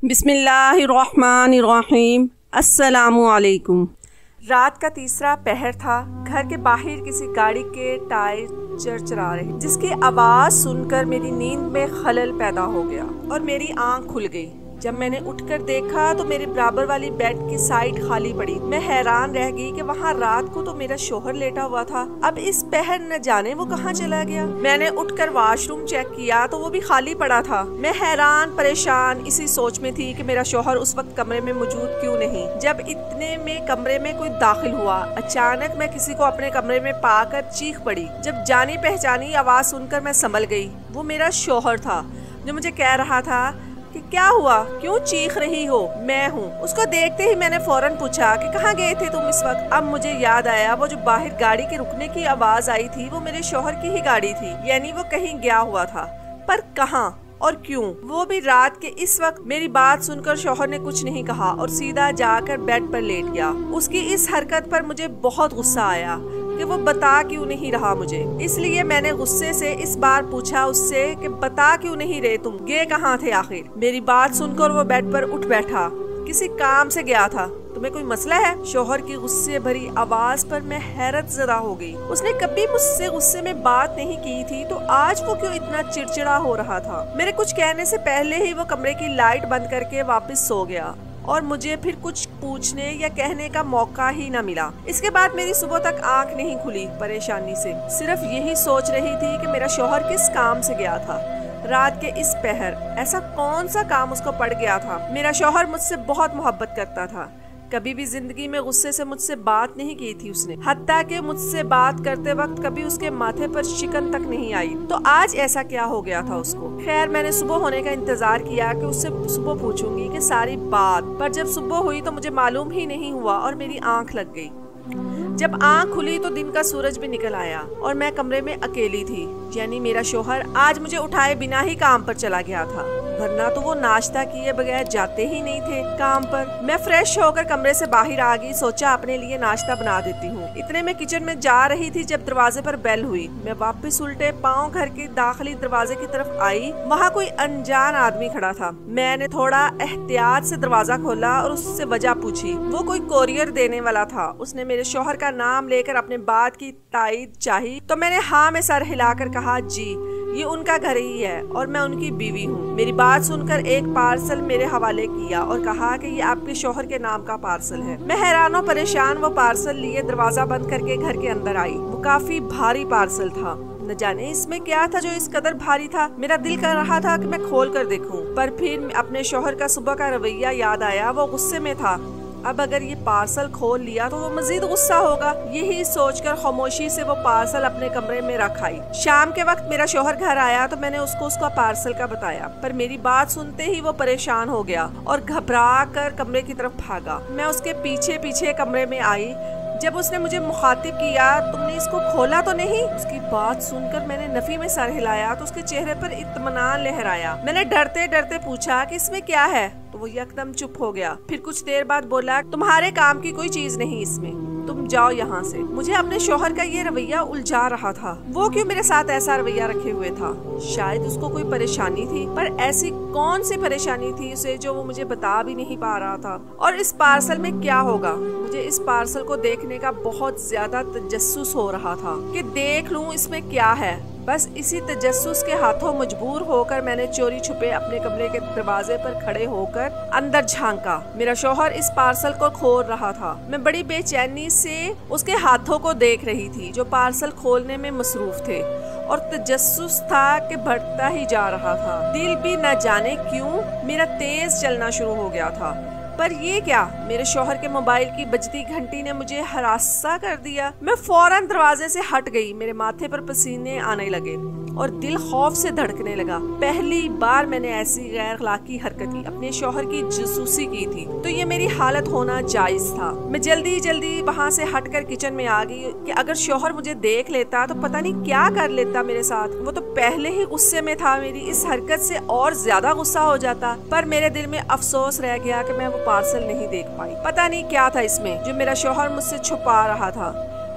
बिस्मिल्लाहिर्रहमानिर्रहीम। अस्सलामुअलैकुम। रात का तीसरा पहर था। घर के बाहर किसी गाड़ी के टायर चरचरा रहे, जिसकी आवाज सुनकर मेरी नींद में खलल पैदा हो गया और मेरी आंख खुल गई। जब मैंने उठकर देखा तो मेरे बराबर वाली बेड की साइड खाली पड़ी। मैं हैरान रह गई कि वहाँ रात को तो मेरा शोहर लेटा हुआ था, अब इस पहर न जाने वो कहाँ चला गया। मैंने उठकर वॉशरूम चेक किया तो वो भी खाली पड़ा था। मैं हैरान परेशान इसी सोच में थी कि मेरा शोहर उस वक्त कमरे में मौजूद क्यों नहीं। जब इतने में कमरे में कोई दाखिल हुआ। अचानक मैं किसी को अपने कमरे में पाकर चीख पड़ी। जब जानी पहचानी आवाज सुनकर मैं संभल गई। वो मेरा शोहर था जो मुझे कह रहा था कि क्या हुआ, क्यों चीख रही हो, मैं हूँ। उसको देखते ही मैंने फौरन पूछा कि कहाँ गए थे तुम इस वक्त। अब मुझे याद आया वो जो बाहर गाड़ी के रुकने की आवाज आई थी वो मेरे शौहर की ही गाड़ी थी, यानी वो कहीं गया हुआ था, पर कहाँ और क्यों, वो भी रात के इस वक्त। मेरी बात सुनकर शौहर ने कुछ नहीं कहा और सीधा जाकर बेड पर लेट गया। उसकी इस हरकत पर मुझे बहुत गुस्सा आया कि वो बता क्यों नहीं रहा मुझे। इसलिए मैंने गुस्से से इस बार पूछा उससे कि बता क्यों नहीं रहे, तुम गए कहाँ थे आखिर। मेरी बात सुनकर वो बेड पर उठ बैठा। किसी काम से गया था। तुम्हें कोई मसला है? शौहर की गुस्से भरी आवाज पर मैं हैरत ज़दा हो गई। उसने कभी मुझसे गुस्से में बात नहीं की थी, तो आज वो क्यों इतना चिड़चिड़ा हो रहा था। मेरे कुछ कहने से पहले ही वो कमरे की लाइट बंद करके वापस सो गया और मुझे फिर कुछ पूछने या कहने का मौका ही न मिला। इसके बाद मेरी सुबह तक आंख नहीं खुली परेशानी से। सिर्फ यही सोच रही थी कि मेरा शौहर किस काम से गया था रात के इस पहर। ऐसा कौन सा काम उसको पड़ गया था। मेरा शौहर मुझसे बहुत मोहब्बत करता था। कभी भी जिंदगी में गुस्से से मुझसे बात नहीं की थी उसने। हत्ता कि मुझसे बात करते वक्त कभी उसके माथे पर शिकन तक नहीं आई। तो आज ऐसा क्या हो गया था उसको। खैर, मैंने सुबह होने का इंतजार किया कि उससे सुबह पूछूंगी कि सारी बात, पर जब सुबह हुई तो मुझे मालूम ही नहीं हुआ और मेरी आंख लग गई। जब आंख खुली तो दिन का सूरज भी निकल आया और मैं कमरे में अकेली थी, यानी मेरा शौहर आज मुझे उठाए बिना ही काम पर चला गया था, वरना तो वो नाश्ता किए बगैर जाते ही नहीं थे काम पर। मैं फ्रेश होकर कमरे से बाहर आ गई। सोचा अपने लिए नाश्ता बना देती हूँ। इतने में किचन में जा रही थी जब दरवाजे पर बेल हुई। मैं वापस उल्टे पाँव घर के दाखिली दरवाजे की तरफ आई। वहाँ कोई अनजान आदमी खड़ा था। मैंने थोड़ा एहतियात से दरवाजा खोला और उससे वजह पूछी। वो कोई कोरियर देने वाला था। उसने मेरे शौहर का नाम लेकर अपने बात की तायीद चाही तो मैंने हाँ में सर हिलाकर कहा, जी ये उनका घर ही है और मैं उनकी बीवी हूँ। मेरी बात सुनकर एक पार्सल मेरे हवाले किया और कहा कि ये आपके शौहर के नाम का पार्सल है। मैं हैरान और परेशान वो पार्सल लिए दरवाजा बंद करके घर के अंदर आई। वो काफी भारी पार्सल था। न जाने इसमें क्या था जो इस कदर भारी था। मेरा दिल कर रहा था कि मैं खोल कर देखूं, पर फिर अपने शौहर का सुबह का रवैया याद आया। वो गुस्से में था। अब अगर ये पार्सल खोल लिया तो वो मजीद गुस्सा होगा। यही सोचकर खामोशी से वो पार्सल अपने कमरे में रख आई। शाम के वक्त मेरा शौहर घर आया तो मैंने उसको उसका पार्सल का बताया, पर मेरी बात सुनते ही वो परेशान हो गया और घबरा कर कमरे की तरफ भागा। मैं उसके पीछे पीछे कमरे में आई। जब उसने मुझे मुखातिब किया, तुमने इसको खोला तो नहीं? उसकी बात सुनकर मैंने नफी में सर हिलाया तो उसके चेहरे पर इत्मीनान लहराया। मैंने डरते डरते पूछा कि इसमें क्या है, तो वो यकदम चुप हो गया। फिर कुछ देर बाद बोला, तुम्हारे काम की कोई चीज नहीं इसमें, तुम जाओ यहाँ से। मुझे अपने शौहर का ये रवैया उलझा रहा था। वो क्यों मेरे साथ ऐसा रवैया रखे हुए था? शायद उसको कोई परेशानी थी, पर ऐसी कौन सी परेशानी थी उसे जो वो मुझे बता भी नहीं पा रहा था। और इस पार्सल में क्या होगा? मुझे इस पार्सल को देखने का बहुत ज्यादा तजस्सुस हो रहा था कि देख लूं इसमें क्या है। बस इसी तजस्सुस के हाथों मजबूर होकर मैंने चोरी छुपे अपने कमरे के दरवाजे पर खड़े होकर अंदर झांका। मेरा शौहर इस पार्सल को खोल रहा था। मैं बड़ी बेचैनी से उसके हाथों को देख रही थी जो पार्सल खोलने में मसरूफ थे, और तजस्सुस था कि बढ़ता ही जा रहा था। दिल भी न जाने क्यों मेरा तेज चलना शुरू हो गया था। पर ये क्या? मेरे शौहर के मोबाइल की बजती घंटी ने मुझे हरासा कर दिया। मैं फौरन दरवाजे से हट गई। मेरे माथे पर पसीने आने लगे और दिल खौफ से धड़कने लगा। पहली बार मैंने ऐसी गैर अखलाकी हरकत की, अपने शौहर की जासूसी की थी, तो ये मेरी हालत होना जायज था। मैं जल्दी जल्दी वहाँ से हटकर किचन में आ गई कि अगर शौहर मुझे देख लेता तो पता नहीं क्या कर लेता मेरे साथ। वो तो पहले ही गुस्से में था, मेरी इस हरकत से और ज्यादा गुस्सा हो जाता। पर मेरे दिल में अफसोस रह गया कि मैं वो पार्सल नहीं देख पाई। पता नहीं क्या था इसमें जो मेरा शौहर मुझसे छुपा रहा था।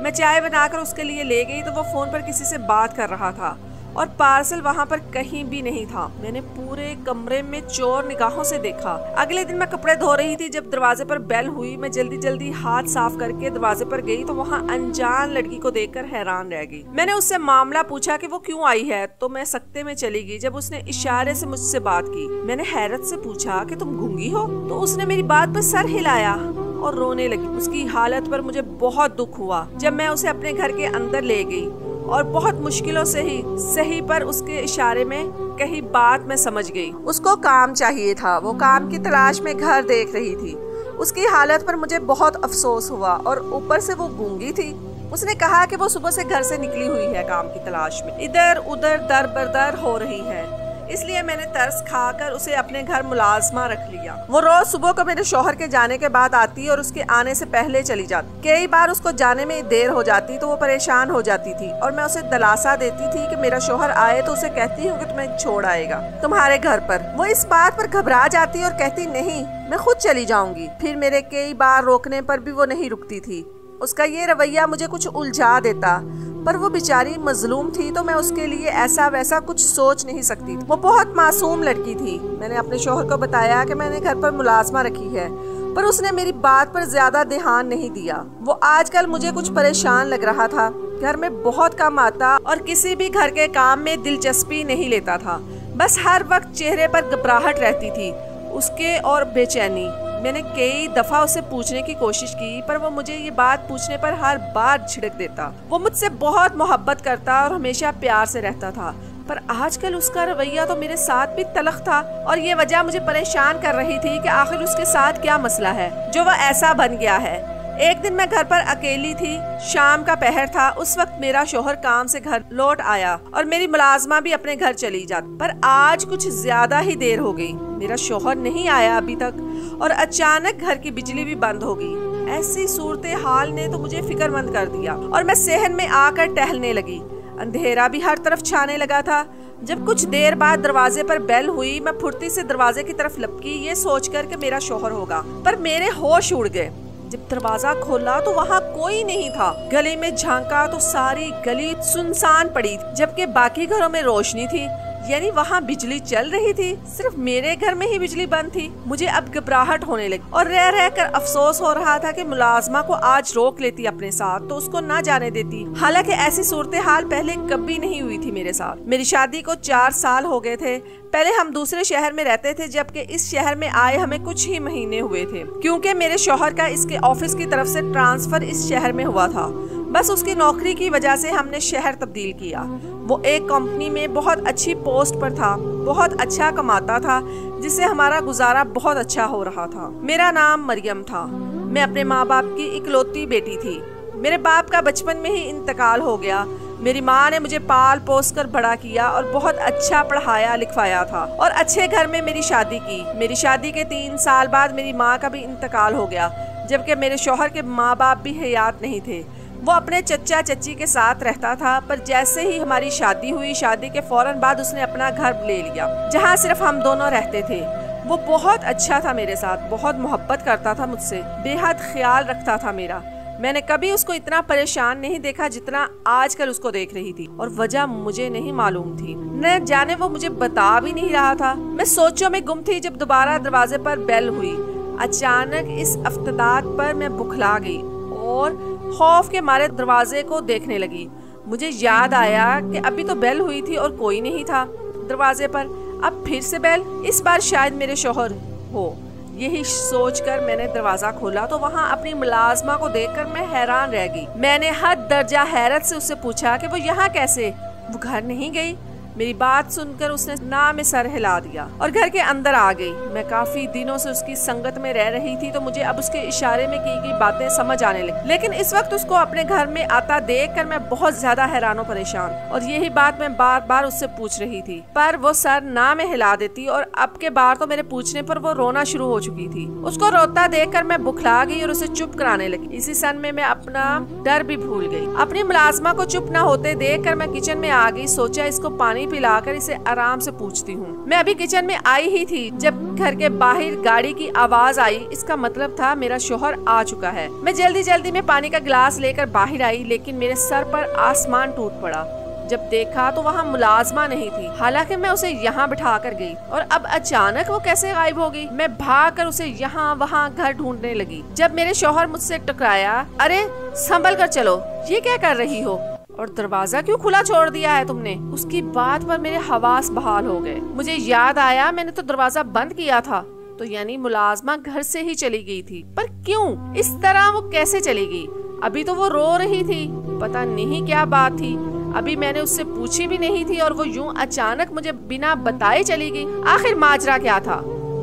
मैं चाय बनाकर उसके लिए ले गई तो वो फोन पर किसी से बात कर रहा था और पार्सल वहाँ पर कहीं भी नहीं था। मैंने पूरे कमरे में चोर निगाहों से देखा। अगले दिन मैं कपड़े धो रही थी, जब दरवाजे पर बेल हुई, मैं जल्दी जल्दी हाथ साफ करके दरवाजे पर गई तो वहाँ अनजान लड़की को देखकर हैरान रह गई। मैंने उससे मामला पूछा कि वो क्यों आई है, तो मैं सकते में चली गई जब उसने इशारे से मुझसे बात की। मैंने हैरत से पूछा कि तुम गूंगी हो, तो उसने मेरी बात पर सर हिलाया और रोने लगी। उसकी हालत पर मुझे बहुत दुख हुआ। जब मैं उसे अपने घर के अंदर ले गई और बहुत मुश्किलों से ही सही पर उसके इशारे में कही बात मैं समझ गई। उसको काम चाहिए था, वो काम की तलाश में घर देख रही थी। उसकी हालत पर मुझे बहुत अफसोस हुआ और ऊपर से वो गूंगी थी। उसने कहा कि वो सुबह से घर से निकली हुई है काम की तलाश में, इधर उधर दर बदर हो रही है। इसलिए मैंने तरस खाकर उसे अपने घर मुलाजमा रख लिया। वो रोज सुबह को मेरे शौहर के जाने के बाद आती और उसके आने से पहले चली जाती। कई बार उसको जाने में देर हो जाती तो वो परेशान हो जाती थी और मैं उसे दिलासा देती थी कि मेरा शौहर आए तो उसे कहती हूँ कि तुम्हें छोड़ आएगा तुम्हारे घर पर। वो इस बात पर घबरा जाती और कहती नहीं, मैं खुद चली जाऊंगी। फिर मेरे कई बार रोकने पर भी वो नहीं रुकती थी। उसका ये रवैया मुझे कुछ उलझा देता, पर वो बेचारी मजलूम थी तो मैं उसके लिए ऐसा वैसा कुछ सोच नहीं सकती। वो बहुत मासूम लड़की थी। मैंने अपने शौहर को बताया कि मैंने घर पर मुलाजमा रखी है, पर उसने मेरी बात पर ज्यादा ध्यान नहीं दिया। वो आजकल मुझे कुछ परेशान लग रहा था। घर में बहुत कम आता और किसी भी घर के काम में दिलचस्पी नहीं लेता था। बस हर वक्त चेहरे पर घबराहट रहती थी उसके और बेचैनी। मैंने कई दफा उसे पूछने की कोशिश की, पर वो मुझे ये बात पूछने पर हर बार झिड़क देता। वो मुझसे बहुत मोहब्बत करता और हमेशा प्यार से रहता था, पर आजकल उसका रवैया तो मेरे साथ भी तलख था और ये वजह मुझे परेशान कर रही थी कि आखिर उसके साथ क्या मसला है जो वह ऐसा बन गया है। एक दिन मैं घर पर अकेली थी, शाम का पहर था। उस वक्त मेरा शौहर काम से घर लौट आया और मेरी मुलाजमा भी अपने घर चली जाती, पर आज कुछ ज्यादा ही देर हो गई। मेरा शौहर नहीं आया अभी तक और अचानक घर की बिजली भी बंद हो गई। ऐसी सूरत हाल ने तो मुझे फिक्रमंद कर दिया और मैं सहन में आकर टहलने लगी। अंधेरा भी हर तरफ छाने लगा था। जब कुछ देर बाद दरवाजे पर बेल हुई, मैं फुर्ती से दरवाजे की तरफ लपकी, ये सोचकर कि मेरा शौहर होगा, पर मेरे होश उड़ गए। जब दरवाजा खोला तो वहाँ कोई नहीं था। गली में झांका तो सारी गली सुनसान पड़ी, जबकि बाकी घरों में रोशनी थी। यानी वहाँ बिजली चल रही थी, सिर्फ मेरे घर में ही बिजली बंद थी। मुझे अब घबराहट होने लगी और रह रह कर अफसोस हो रहा था कि मुलाजमा को आज रोक लेती अपने साथ तो उसको ना जाने देती। हालांकि ऐसी सूरत हाल पहले कभी नहीं हुई थी मेरे साथ। मेरी शादी को 4 साल हो गए थे। पहले हम दूसरे शहर में रहते थे, जबकि इस शहर में आए हमें कुछ ही महीने हुए थे, क्योंकि मेरे शौहर का इसके ऑफिस की तरफ से ट्रांसफर इस शहर में हुआ था। बस उसकी नौकरी की वजह से हमने शहर तब्दील किया। वो एक कंपनी में बहुत अच्छी पोस्ट पर था, बहुत अच्छा कमाता था, जिससे हमारा गुजारा बहुत अच्छा हो रहा था। मेरा नाम मरियम था। मैं अपने माँ बाप की इकलौती बेटी थी। मेरे बाप का बचपन में ही इंतकाल हो गया। मेरी माँ ने मुझे पाल पोस कर बड़ा किया और बहुत अच्छा पढ़ाया लिखवाया था और अच्छे घर में मेरी शादी की। मेरी शादी के 3 साल बाद मेरी माँ का भी इंतकाल हो गया, जबकि मेरे शौहर के माँ बाप भी हयात नहीं थे। वो अपने चचा चची के साथ रहता था, पर जैसे ही हमारी शादी हुई, शादी के फौरन बाद उसने अपना घर ले लिया, जहाँ सिर्फ हम दोनों रहते थे। वो बहुत अच्छा था मेरे साथ, बहुत मोहब्बत करता था मुझसे, बेहद ख्याल रखता था मेरा। मैंने कभी उसको इतना परेशान नहीं देखा जितना आजकल उसको देख रही थी, और वजह मुझे नहीं मालूम थी। न जाने वो मुझे बता भी नहीं रहा था। मैं सोचों में गुम थी जब दोबारा दरवाजे पर बेल हुई। अचानक इस अफ्तादात पर मैं बुखला गई और खौफ के मारे दरवाजे को देखने लगी। मुझे याद आया कि अभी तो बेल हुई थी और कोई नहीं था दरवाजे पर। अब फिर से बेल, इस बार शायद मेरे शौहर हो। यही सोचकर मैंने दरवाजा खोला तो वहाँ अपनी मुलाजमा को देखकर मैं हैरान रह गई। मैंने हद दर्जा हैरत से उससे पूछा कि वो यहाँ कैसे? वो घर नहीं गई। मेरी बात सुनकर उसने ना में सर हिला दिया और घर के अंदर आ गई। मैं काफी दिनों से उसकी संगत में रह रही थी तो मुझे अब उसके इशारे में की गई बातें समझ आने लगी, लेकिन इस वक्त उसको अपने घर में आता देखकर मैं बहुत ज्यादा हैरान और परेशान, और यही बात मैं बार बार उससे पूछ रही थी, पर वो सर ना में हिला देती और अब के बार तो मेरे पूछने पर वो रोना शुरू हो चुकी थी। उसको रोता देखकर मैं बुखला गई और उसे चुप कराने लगी। इसी सन में मैं अपना डर भी भूल गई। अपनी मुलाजमा को चुप न होते देखकर मैं किचन में आ गई। सोचा इसको पानी पिलाकर इसे आराम से पूछती हूँ। मैं अभी किचन में आई ही थी जब घर के बाहर गाड़ी की आवाज आई। इसका मतलब था मेरा शौहर आ चुका है। मैं जल्दी जल्दी में पानी का गिलास लेकर बाहर आई, लेकिन मेरे सर पर आसमान टूट पड़ा। जब देखा तो वहाँ मुलाजमा नहीं थी, हालांकि मैं उसे यहाँ बिठा कर गई और अब अचानक वो कैसे गायब हो गई। मैं भाग कर उसे यहाँ वहाँ घर ढूंढने लगी। जब मेरे शौहर मुझसे टकराया, अरे संभल कर चलो, ये क्या कर रही हो और दरवाजा क्यों खुला छोड़ दिया है तुमने। उसकी बात पर मेरे हवास बहाल हो गए। मुझे याद आया मैंने तो दरवाजा बंद किया था, तो यानी मुलाजमा घर से ही चली गई थी। पर क्यों, इस तरह वो कैसे चली गई? अभी तो वो रो रही थी, पता नहीं क्या बात थी। अभी मैंने उससे पूछी भी नहीं थी और वो यूं अचानक मुझे बिना बताए चली गई। आखिर माजरा क्या था?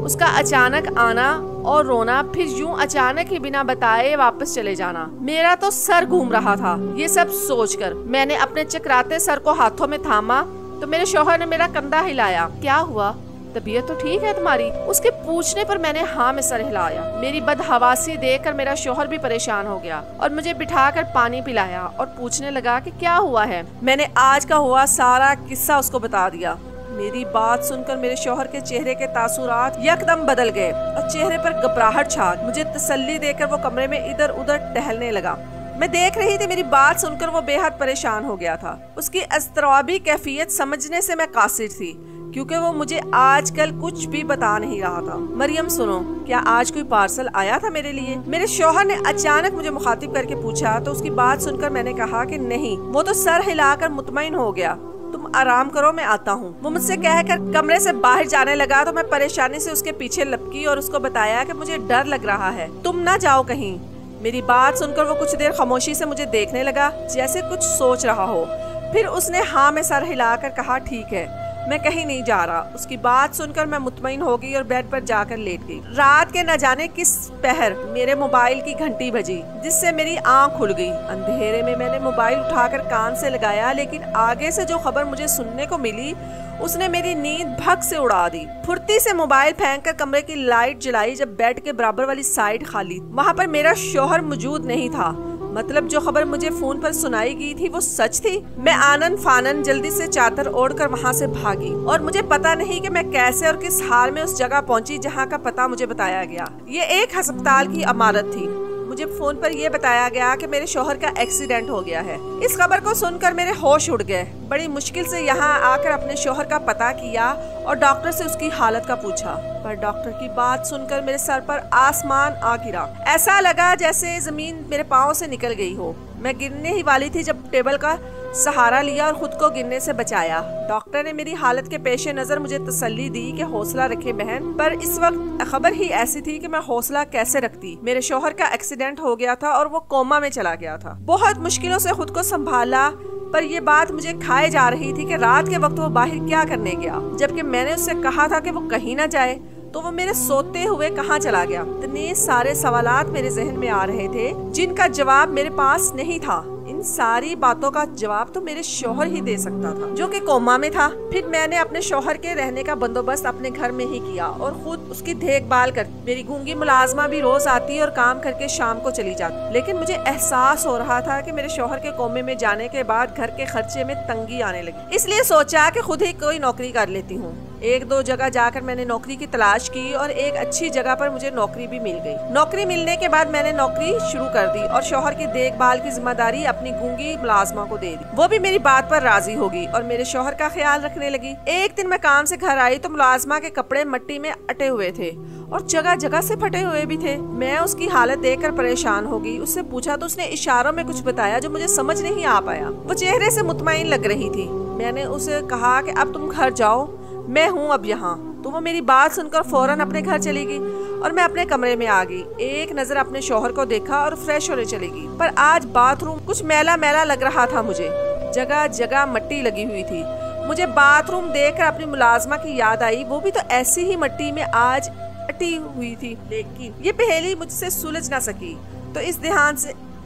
उसका अचानक आना और रोना, फिर यूं अचानक ही बिना बताए वापस चले जाना। मेरा तो सर घूम रहा था। ये सब सोचकर मैंने अपने चकराते सर को हाथों में थामा तो मेरे शौहर ने मेरा कंधा हिलाया। क्या हुआ, तबीयत तो ठीक है तुम्हारी? उसके पूछने पर मैंने हाँ में सर हिलाया। मेरी बदहवासी देखकर मेरा शौहर भी परेशान हो गया और मुझे बिठाकर पानी पिलाया और पूछने लगा कि क्या हुआ है। मैंने आज का हुआ सारा किस्सा उसको बता दिया। मेरी बात सुनकर मेरे शौहर के चेहरे के तासुरात यकदम बदल गए और चेहरे पर घबराहट छा। मुझे तसल्ली देकर वो कमरे में इधर उधर टहलने लगा। मैं देख रही थी मेरी बात सुनकर वो बेहद परेशान हो गया था। उसकी अस्तराबी कैफियत समझने से मैं कासिर थी, क्योंकि वो मुझे आजकल कुछ भी बता नहीं रहा था। मरियम सुनो, क्या आज कोई पार्सल आया था मेरे लिए? मेरे शौहर ने अचानक मुझे मुखातिब करके पूछा तो उसकी बात सुनकर मैंने कहा कि नहीं, वो तो सर हिलाकर मुतमईन हो गया। तुम आराम करो, मैं आता हूँ। वो मुझसे कहकर कमरे से बाहर जाने लगा तो मैं परेशानी से उसके पीछे लपकी और उसको बताया कि मुझे डर लग रहा है, तुम ना जाओ कहीं। मेरी बात सुनकर वो कुछ देर खामोशी से मुझे देखने लगा, जैसे कुछ सोच रहा हो। फिर उसने हाँ में सर हिलाकर कहा, ठीक है, मैं कहीं नहीं जा रहा। उसकी बात सुनकर मैं मुतमईन हो गई और बेड पर जाकर लेट गई। रात के न जाने किस पहर मेरे मोबाइल की घंटी बजी, जिससे मेरी आंख खुल गई। अंधेरे में मैंने मोबाइल उठाकर कान से लगाया, लेकिन आगे से जो खबर मुझे सुनने को मिली उसने मेरी नींद भग से उड़ा दी। फुर्ती से मोबाइल फेंककर कमरे की लाइट जलाई। जब बेड के बराबर वाली साइड खाली, वहाँ पर मेरा शौहर मौजूद नहीं था। मतलब जो खबर मुझे फोन पर सुनाई गई थी वो सच थी। मैं आनन फानन जल्दी से चादर ओढ़कर वहाँ से भागी और मुझे पता नहीं कि मैं कैसे और किस हाल में उस जगह पहुँची जहाँ का पता मुझे बताया गया। ये एक अस्पताल की इमारत थी। मुझे फोन पर यह बताया गया कि मेरे शौहर का एक्सीडेंट हो गया है। इस खबर को सुनकर मेरे होश उड़ गए। बड़ी मुश्किल से यहाँ आकर अपने शौहर का पता किया और डॉक्टर से उसकी हालत का पूछा, पर डॉक्टर की बात सुनकर मेरे सर पर आसमान आ गिरा। ऐसा लगा जैसे जमीन मेरे पाँव से निकल गई हो। मैं गिरने ही वाली थी जब टेबल का सहारा लिया और खुद को गिरने से बचाया। डॉक्टर ने मेरी हालत के पेश नजर मुझे तसल्ली दी कि हौसला रखे बहन, पर इस वक्त खबर ही ऐसी थी कि मैं हौसला कैसे रखती। मेरे शौहर का एक्सीडेंट हो गया था और वो कोमा में चला गया था। बहुत मुश्किलों से खुद को संभाला, पर ये बात मुझे खाए जा रही थी कि रात के वक्त वो बाहर क्या करने गया, जबकि मैंने उससे कहा था कि वो कहीं ना जाए, तो वो मेरे सोते हुए कहाँ चला गया। इतने सारे सवालात मेरे जहन में आ रहे थे जिनका जवाब मेरे पास नहीं था। इन सारी बातों का जवाब तो मेरे शौहर ही दे सकता था, जो कि कोमा में था। फिर मैंने अपने शौहर के रहने का बंदोबस्त अपने घर में ही किया और खुद उसकी देखभाल कर। मेरी गूंगी मुलाजमा भी रोज आती और काम करके शाम को चली जाती, लेकिन मुझे एहसास हो रहा था कि मेरे शौहर के कोमे में जाने के बाद घर के खर्चे में तंगी आने लगी। इसलिए सोचा कि खुद ही कोई नौकरी कर लेती हूँ। एक दो जगह जाकर मैंने नौकरी की तलाश की और एक अच्छी जगह पर मुझे नौकरी भी मिल गई। नौकरी मिलने के बाद मैंने नौकरी शुरू कर दी और शौहर की देखभाल की जिम्मेदारी अपनी गूंगी मुलाजमा को दे दी। वो भी मेरी बात पर राजी होगी और मेरे शौहर का ख्याल रखने लगी। एक दिन मैं काम से घर आई तो मुलाजमा के कपड़े मिट्टी में अटे हुए थे और जगह जगह से फटे हुए भी थे। मैं उसकी हालत देखकर परेशान हो गई। उससे पूछा तो उसने इशारों में कुछ बताया जो मुझे समझ नहीं आ पाया। वो चेहरे से मुतमईन लग रही थी। मैंने उसे कहा कि अब तुम घर जाओ, मैं हूँ अब यहाँ। तो वो मेरी बात सुनकर फौरन अपने घर चली गई और मैं अपने कमरे में आ गई। एक नजर अपने शौहर को देखा और फ्रेश होने चली गई। पर आज बाथरूम कुछ मैला मैला लग रहा था मुझे। जगह जगह मिट्टी लगी हुई थी। मुझे बाथरूम देखकर अपनी मुलाजमा की याद आई। वो भी तो ऐसी ही मिट्टी में आज अटी हुई थी, लेकिन ये पहेली मुझसे सुलझ ना सकी। तो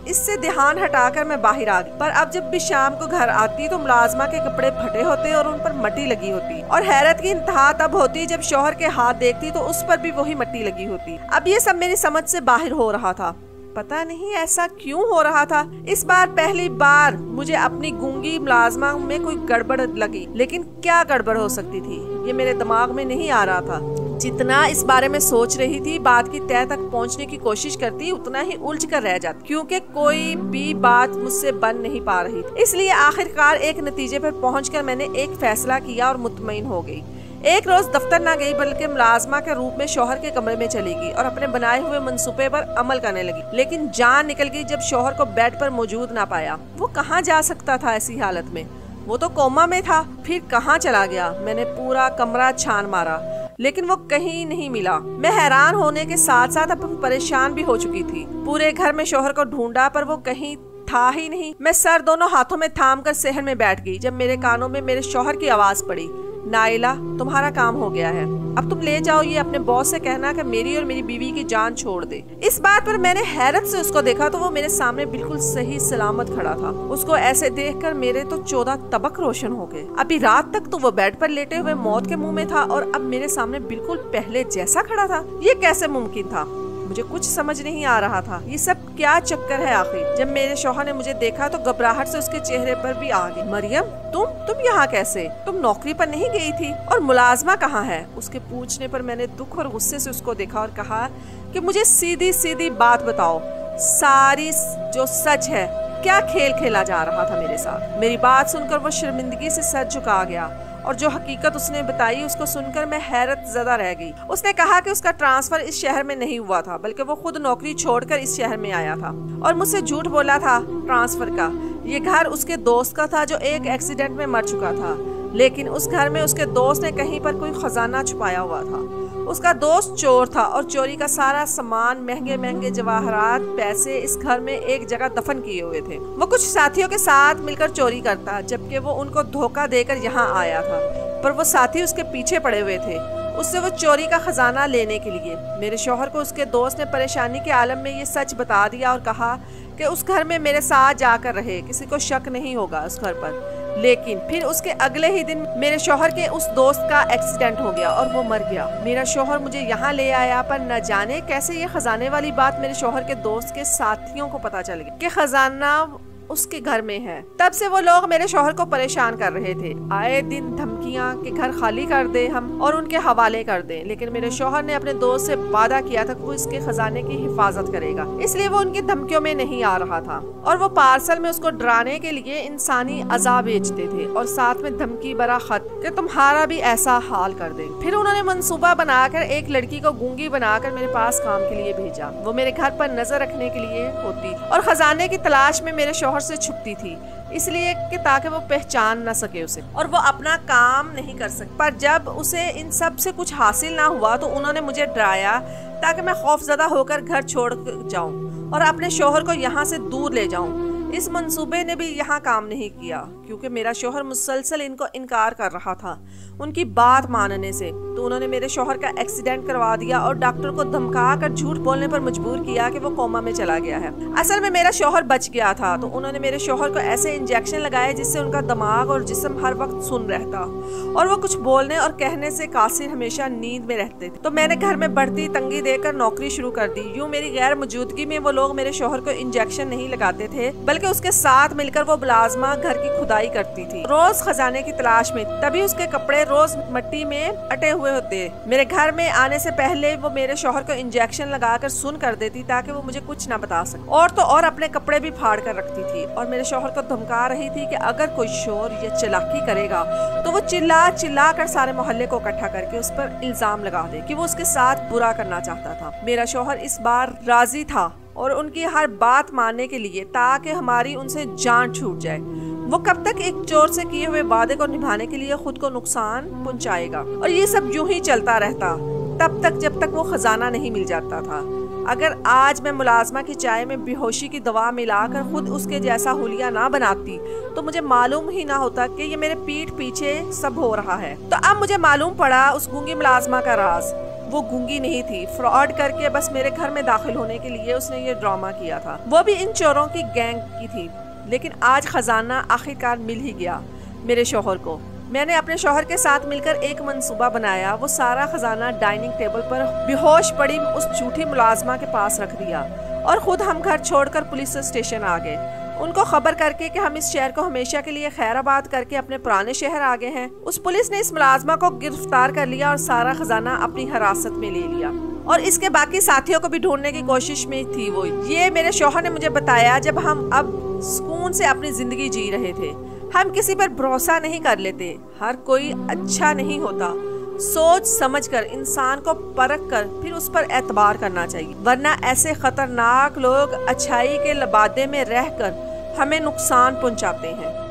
इससे ध्यान हटाकर मैं बाहर आ गई। पर अब जब भी शाम को घर आती तो मुलाजमा के कपड़े फटे होते और उन पर मिट्टी लगी होती, और हैरत की इंतहा तब होती जब शौहर के हाथ देखती तो उस पर भी वही मिट्टी लगी होती। अब ये सब मेरी समझ से बाहर हो रहा था। पता नहीं ऐसा क्यों हो रहा था। इस बार पहली बार मुझे अपनी गूंगी मुलाजमा में कोई गड़बड़ लगी, लेकिन क्या गड़बड़ हो सकती थी ये मेरे दिमाग में नहीं आ रहा था। जितना इस बारे में सोच रही थी, बात की तह तक पहुंचने की कोशिश करती, उतना ही उलझ कर रह जाती, क्योंकि कोई भी बात मुझसे बन नहीं पा रही थी। इसलिए आखिरकार एक नतीजे पर पहुंचकर मैंने एक फैसला किया और मुतमईन हो गई। एक रोज दफ्तर ना गई, बल्कि मुलाजमा के रूप में शौहर के कमरे में चली गई और अपने बनाए हुए मंसूबे पर अमल करने लगी। लेकिन जान निकल गई जब शौहर को बेड पर मौजूद ना पाया। वो कहाँ जा सकता था ऐसी हालत में? वो तो कोमा में था, फिर कहाँ चला गया? मैंने पूरा कमरा छान मारा, लेकिन वो कहीं नहीं मिला। मैं हैरान होने के साथ साथ अब परेशान भी हो चुकी थी। पूरे घर में शौहर को ढूंढा, पर वो कहीं था ही नहीं। मैं सर दोनों हाथों में थाम कर सहन में बैठ गई जब मेरे कानों में मेरे शौहर की आवाज पड़ी, नाइला, तुम्हारा काम हो गया है, अब तुम ले जाओ ये अपने बॉस से कहना कि मेरी और मेरी बीवी की जान छोड़ दे। इस बात पर मैंने हैरत से उसको देखा तो वो मेरे सामने बिल्कुल सही सलामत खड़ा था। उसको ऐसे देखकर मेरे तो 14 तबक रोशन हो गए। अभी रात तक तो वो बेड पर लेटे हुए मौत के मुंह में था और अब मेरे सामने बिल्कुल पहले जैसा खड़ा था। ये कैसे मुमकिन था? मुझे कुछ समझ नहीं आ रहा था। ये सब क्या चक्कर है आखिर? जब मेरे शौहर ने मुझे देखा तो घबराहट से उसके चेहरे पर भी आ गई। मरियम, तुम यहाँ कैसे? तुम नौकरी पर नहीं गई थी? और मुलाजमा कहाँ है? उसके पूछने पर मैंने दुख और गुस्से से उसको देखा और कहा कि मुझे सीधी सीधी बात बताओ, सारी जो सच है। क्या खेल खेला जा रहा था मेरे साथ? मेरी बात सुनकर वो शर्मिंदगी से सर झुका गया और जो हकीकत उसने बताई उसको सुनकर मैं हैरत ज़दा रह गई। उसने कहा कि उसका ट्रांसफर इस शहर में नहीं हुआ था, बल्कि वो खुद नौकरी छोड़कर इस शहर में आया था और मुझसे झूठ बोला था ट्रांसफर का। ये घर उसके दोस्त का था जो एक एक्सीडेंट में मर चुका था, लेकिन उस घर में उसके दोस्त ने कहीं पर कोई खजाना छुपाया हुआ था। उसका दोस्त चोर था और चोरी का सारा सामान, महंगे महंगे जवाहरात, पैसे इस घर में एक जगह दफन किए हुए थे। वो कुछ साथियों के साथ मिलकर चोरी करता, जबकि वो उनको धोखा देकर यहाँ आया था, पर वो साथी उसके पीछे पड़े हुए थे उससे वो चोरी का खजाना लेने के लिए। मेरे शौहर को उसके दोस्त ने परेशानी के आलम में ये सच बता दिया और कहा कि उस घर में मेरे साथ जाकर रहे, किसी को शक नहीं होगा उस घर पर। लेकिन फिर उसके अगले ही दिन मेरे शौहर के उस दोस्त का एक्सीडेंट हो गया और वो मर गया। मेरा शौहर मुझे यहाँ ले आया, पर न जाने कैसे ये खजाने वाली बात मेरे शौहर के दोस्त के साथियों को पता चल गई कि खजाना उसके घर में है। तब से वो लोग मेरे शौहर को परेशान कर रहे थे, आए दिन धमकियां कि घर खाली कर दे हम और उनके हवाले कर दें। लेकिन मेरे शौहर ने अपने दोस्त से वादा किया था कि वो इसके खजाने की हिफाजत करेगा, इसलिए वो उनकी धमकियों में नहीं आ रहा था और वो पार्सल में उसको डराने के लिए इंसानी अज़ा बेचते थे और साथ में धमकी भरा खत कि तुम्हारा भी ऐसा हाल कर दे। फिर उन्होंने मंसूबा बनाकर एक लड़की को गूंगी बनाकर मेरे पास काम के लिए भेजा। वो मेरे घर पर नजर रखने के लिए होती और खजाने की तलाश में मेरे शौहर से छुपती थी, इसलिए कि ताकि वो पहचान न सके उसे और वो अपना काम नहीं कर सके। पर जब उसे इन सब से कुछ हासिल ना हुआ तो उन्होंने मुझे डराया ताकि मैं खौफजदा होकर घर छोड़ जाऊं और अपने शौहर को यहाँ से दूर ले जाऊं। इस मंसूबे ने भी यहाँ काम नहीं किया, क्योंकि मेरा शौहर मुसलसल इनको इनकार कर रहा था उनकी बात मानने से। तो उन्होंने मेरे शौहर का एक्सीडेंट करवा दिया और डॉक्टर को धमका कर झूठ बोलने पर मजबूर किया कि वो कोमा में चला गया है। असल में मेरा शौहर बच गया था, तो उन्होंने मेरे शौहर को ऐसे इंजेक्शन लगाए जिससे उनका दिमाग और जिस्म हर वक्त सुन रहता और वो कुछ बोलने और कहने से कासिर हमेशा नींद में रहते थे। तो मैंने घर में बढ़ती तंगी देकर नौकरी शुरू कर दी। यूँ मेरी गैर मौजूदगी में वो लोग मेरे शौहर को इंजेक्शन नहीं लगाते थे, बल्कि उसके साथ मिलकर वो मुलाजमा घर की खुदाई करती थी, रोज खजाने की तलाश में। तभी उसके कपड़े रोज मिट्टी में अटे हुए होते। मेरे घर में आने से पहले वो मेरे शौहर को इंजेक्शन लगाकर सुन कर देती ताकि वो मुझे कुछ ना बता सके। और तो और अपने कपड़े भी फाड़ कर रखती थी और मेरे शौहर को धमका रही थी कि अगर कोई शोर या चालाकी करेगा तो वो चिल्ला चिल्ला कर सारे मोहल्ले को इकट्ठा करके उस पर इल्जाम लगा दे कि वो उसके साथ बुरा करना चाहता था। मेरा शौहर इस बार राजी था और उनकी हर बात मानने के लिए, ताकि हमारी उनसे जान छूट जाए। वो कब तक एक चोर से किए हुए वादे को निभाने के लिए खुद को नुकसान पहुंचाएगा। और ये सब यूं ही चलता रहता तब तक जब तक वो खजाना नहीं मिल जाता था। अगर आज मैं मुलाजमा की चाय में बेहोशी की दवा मिलाकर खुद उसके जैसा हुलिया ना बनाती तो मुझे मालूम ही ना होता कि ये मेरे पीठ पीछे सब हो रहा है। तो अब मुझे मालूम पड़ा उस गूंगी मुलाजमा का राज। वो गूंगी नहीं थी, फ्रॉड करके बस मेरे घर में दाखिल होने के लिए उसने ये ड्रामा किया था। वो भी इन चोरों की गैंग की थी। लेकिन आज खजाना आखिरकार मिल ही गया मेरे शौहर को। मैंने अपने शौहर के साथ मिलकर एक मंसूबा बनाया। वो सारा खजाना डाइनिंग टेबल पर बेहोश पड़ी उस झूठी मुलाजमा के पास रख दिया और खुद हम घर छोड़कर पुलिस स्टेशन आ गए। उनको खबर करके कि हम इस शहर को हमेशा के लिए खैराबाद करके अपने पुराने शहर आ गए हैं। उस पुलिस ने इस मुलाजमा को गिरफ्तार कर लिया और सारा खजाना अपनी हिरासत में ले लिया और इसके बाकी साथियों को भी ढूंढने की कोशिश में थी वो। ये मेरे शौहर ने मुझे बताया जब हम अब सुकून से अपनी जिंदगी जी रहे थे। हम किसी पर भरोसा नहीं कर लेते, हर कोई अच्छा नहीं होता। सोच समझकर इंसान को परख कर फिर उस पर एतबार करना चाहिए, वरना ऐसे खतरनाक लोग अच्छाई के लबादे में रहकर हमें नुकसान पहुंचाते हैं।